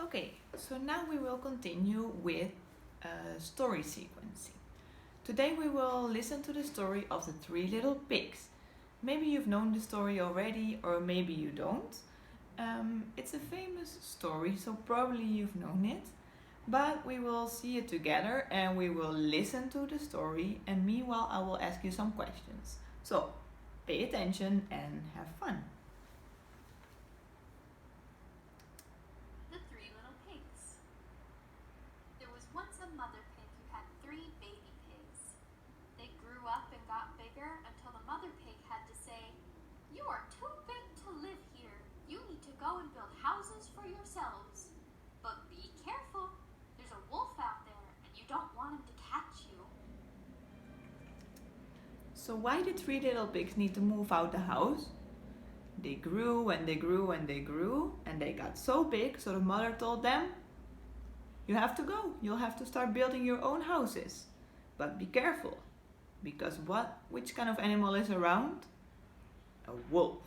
Okay, so now we will continue with story sequencing. Today we will listen to the story of the three little pigs. Maybe you've known the story already, or maybe you don't. It's a famous story, so probably you've known it. But we will see it together and we will listen to the story, and meanwhile, I will ask you some questions. So pay attention and have fun. The Three Little Pigs. There was once a mother pig who had three baby pigs. They grew up and got bigger until the mother pig had to say, "You are too big to live here. You need to go and build houses for yourselves. But be careful. There's a wolf out there and you don't want him to catch you." So why did three little pigs need to move out the house? They grew and they grew and they grew and they got so big, so the mother told them, "You have to go. You'll have to start building your own houses. But be careful, because which kind of animal is around? A wolf."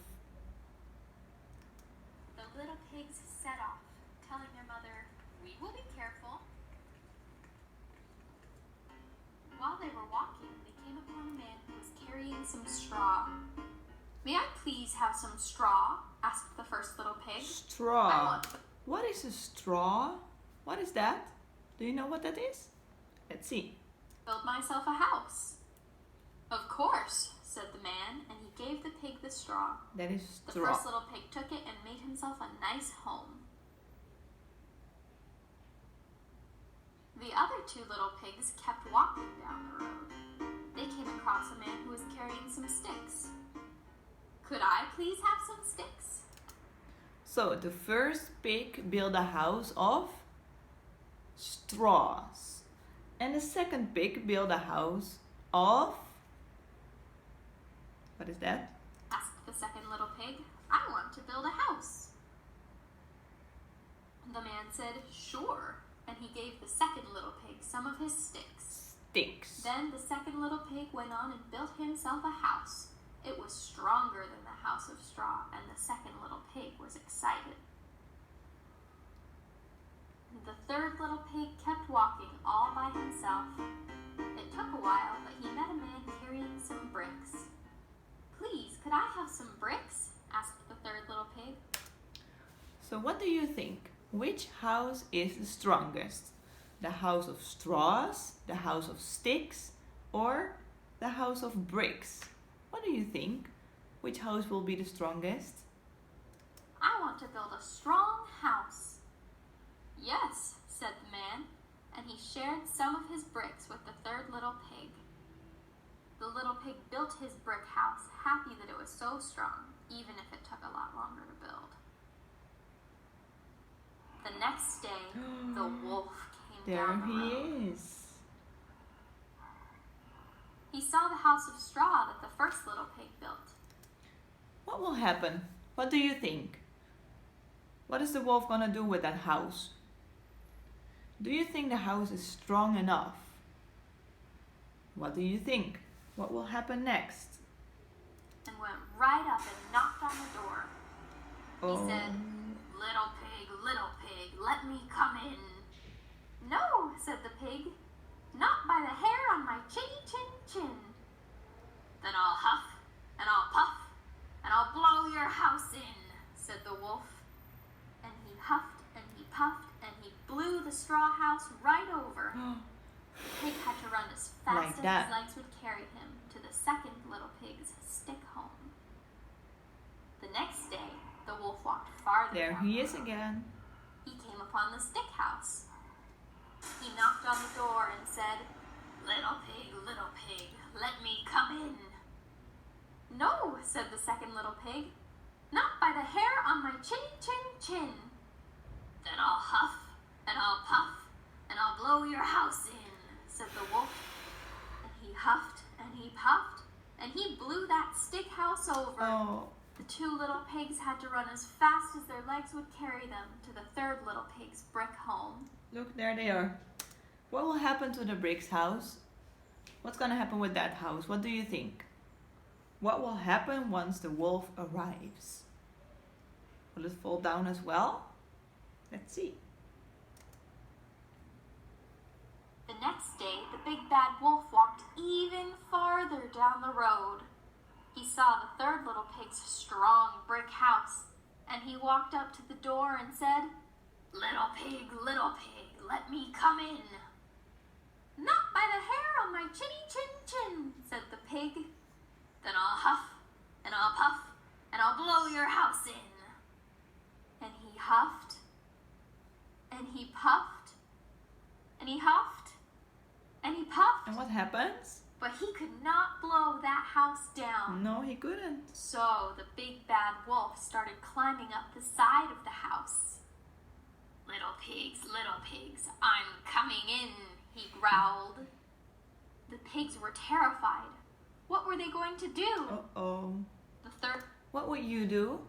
The little pigs set off, telling their mother, "We will be careful." While they were walking, they came upon a man who was carrying some straw. "May I please have some straw?" asked the first little pig. Straw. What is a straw? What is that? Do you know what that is? Let's see. "Build myself a house." "Of course," said the man, and he gave the pig the straw. That is The straw. first little pig took it and made himself a nice home. The other two little pigs kept walking down the road. They came across a man who was carrying some sticks. "Could I please have some sticks?" So the first pig built a house of straws. And the second pig built a house of... What is that? asked the second little pig. "I want to build a house." The man said, "Sure," and he gave the second little pig some of his sticks. Sticks. Then the second little pig went on and built himself a house. It was stronger than the house of straw, and the second little pig was excited. The third little pig kept walking all by himself. It took a while, but he met a man carrying some bricks. "Please, could I have some bricks?" asked the third little pig. So what do you think? Which house is the strongest? The house of straws, the house of sticks, or the house of bricks? What do you think? Which house will be the strongest? "I want to build a strong house." "Yes," said the man, and he shared some of his bricks with the third little pig. The little pig built his brick house, happy that it was so strong, even if it took a lot longer to build. The next day, the wolf came There down the he road. is. He saw the house of straw that the first little pig built. What will happen? What do you think? What is the wolf gonna do with that house? Do you think the house is strong enough? What do you think? What will happen next? And went right up and knocked on the door. He said, little pig, let me come in." "No," said the pig, "not by the hair on my chinny chin chin." "Then I'll huff and I'll puff and I'll blow your house in," said the wolf. And he huffed and he puffed and he blew the straw house right over. The pig had to run as fast Like as that. his legs would carry him to the second little pig's stick home. The next day, the wolf walked farther There down he the is road. again. He came upon the stick house. He knocked on the door and said, little pig, let me come in." "No," said the second little pig, "not by the hair on my chinny chin chin." "Then I'll huff and I'll puff and I'll blow your house in," said the wolf. And he huffed and he puffed and he blew that stick house over. Oh, The two little pigs had to run as fast as their legs would carry them to the third little pig's brick home. look, there they are. What will happen to the bricks house? What's gonna happen with that house? What do you think? What will happen once the wolf arrives? Will it fall down as well? Let's see. The next day, the big bad wolf walked even farther down the road. He saw the third little pig's strong brick house, and he walked up to the door and said, little pig, let me come in." "Not by the hair on my chinny chin chin," said the pig. "Then I'll huff, and I'll puff, and I'll blow your house in." And he huffed, and he puffed, and he huffed, and he puffed. And what happens? But he could not blow that house down. No, he couldn't. So the big bad wolf started climbing up the side of the house. Little pigs, I'm coming in," he growled. The pigs were terrified. What were they going to do? Uh-oh. The third What would you do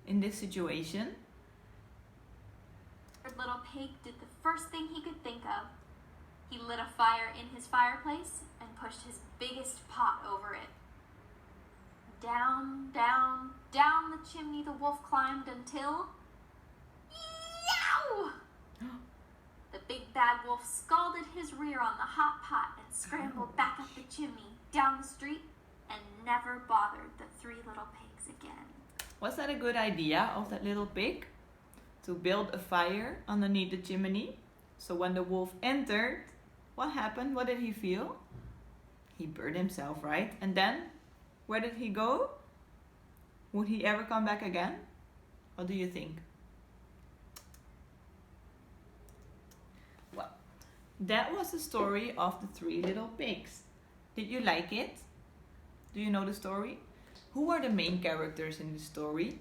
in this situation? little pig did the first thing he could think of. He lit a fire in his fireplace and pushed his biggest pot over it. Down, down, down the chimney the wolf climbed until... Yow! The big bad wolf scalded his rear on the hot pot and scrambled back up the chimney, down the street, and never bothered the three little pigs again. Was that a good idea of that little pig? To build a fire underneath the chimney? So when the wolf entered, what happened? What did he feel? He burned himself, right? And then, where did he go? Would he ever come back again? What do you think? Well, that was the story of the three little pigs. Did you like it? Do you know the story? Who were the main characters in the story?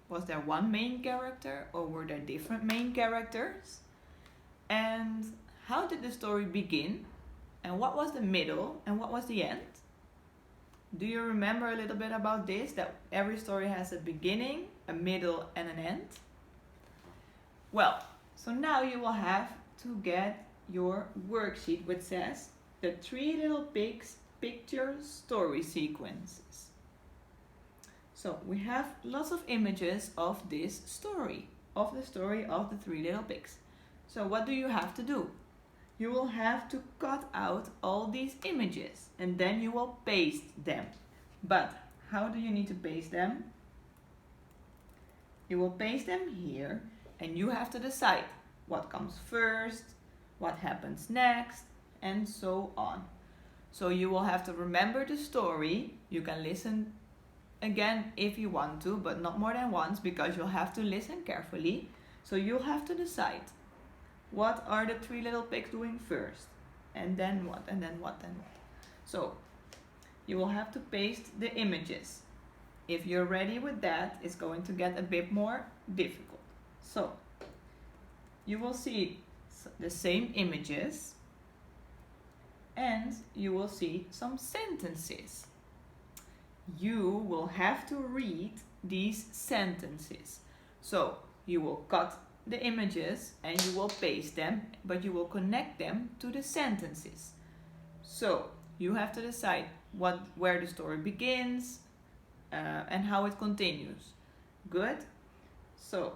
Was there one main character or were there different main characters? And how did the story begin? And what was the middle and what was the end? Do you remember a little bit about this? That every story has a beginning, a middle and an end? Well, so now you will have to get your worksheet which says the three little pigs picture story sequences. So we have lots of images of this story, of the story of the three little pigs. So what do you have to do? You will have to cut out all these images and then you will paste them. But how do you need to paste them? You will paste them here and you have to decide what comes first, what happens next, and so on. So you will have to remember the story. You can listen again if you want to, but not more than once because you'll have to listen carefully. So you'll have to decide what are the three little pigs doing first, and then what, and then what, and what. So you will have to paste the images. If you're ready with that, it's going to get a bit more difficult. So you will see the same images and you will see some sentences. You will have to read these sentences. So you will cut the images and you will paste them, but you will connect them to the sentences. So you have to decide where the story begins and how it continues. Good? So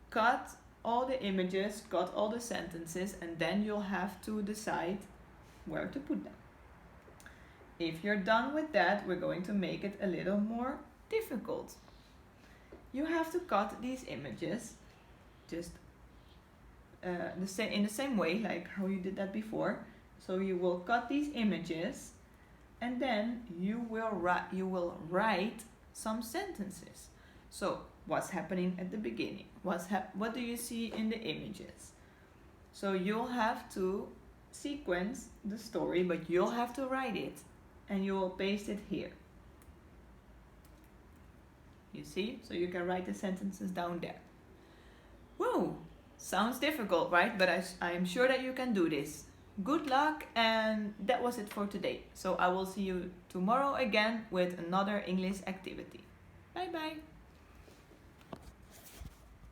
cut all the images, cut all the sentences, and then you'll have to decide where to put them. If you're done with that, we're going to make it a little more difficult. You have to cut these images just in the same way like how you did that before. So you will cut these images and then you will write some sentences. So what's happening at the beginning? What do you see in the images? So you'll have to sequence the story, but you'll have to write it and you will paste it here. You see? So you can write the sentences down there. Whoa! Sounds difficult, right? But I am sure that you can do this. Good luck, and that was it for today. So I will see you tomorrow again with another English activity. Bye bye!